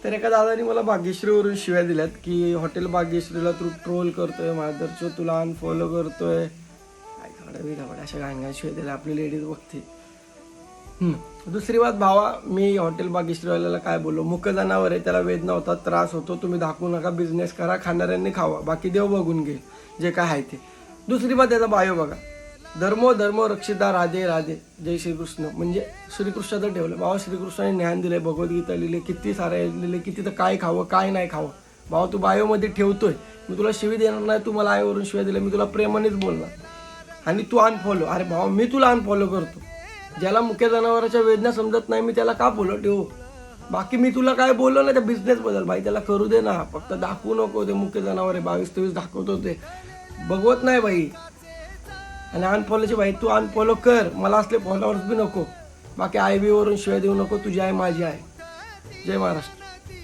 तर एका दादानी मला भाग्यश्रीवरून शिव्या दिल्यात की हॉटेल भाग्यश्रीला तू ट्रोल करतोय, माधरचो तुला अनफॉलो करतोय, काय अशा गांगा शिव्या दिल्या. आपली लेडीज बघते. दुसरी बात भावा, मी हॉटेल भाग्यश्रीवाल्याला काय बोललो, मुक जनावर आहे, त्याला वेदना होतात, त्रास होतो, तुम्ही दाखवू नका, बिझनेस करा, खाणाऱ्यांनी खावा, बाकी देव बघून घे जे काय आहे ते. दुसरी बात त्याचा बायो बघा, धर्मो धर्मो रक्षिता राधे राधे जय श्रीकृष्ण, म्हणजे श्रीकृष्णाचं ठेवलं. भावा श्रीकृष्णाने ज्ञान दिलंय, भगवद्गीता लिहिले, किती सारे लिहिले, किती तर काय खावं काय नाही खावं. भावा तू बायोमध्ये ठेवतोय, मी तुला शिवी देणार नाही, तू मला आईवरून शिव्या दिल्या, मी तुला प्रेमानेच बोलणार. आणि तू अनफॉलो, अरे भावा मी तुला अनफॉलो करतो. ज्याला मुख्य जनावरांच्या वेदना समजत नाही मी त्याला का बोलत ठेवू. बाकी मी तुला काय बोललो ना त्या बिझनेस बद्दल, भाई त्याला करू दे ना, फक्त दाखवू नको ते मुख्य जनावर आहे 22-23 दाखवतो ते बघवत नाही भाई. आणि अनफॉलोचे भाई तू अनफॉलो कर, मला असले फॉलोअर्स बी नको, बाकी आय बी वरून शिवाय देऊ नको, तुझी आहे माझी आहे. जय महाराष्ट्र.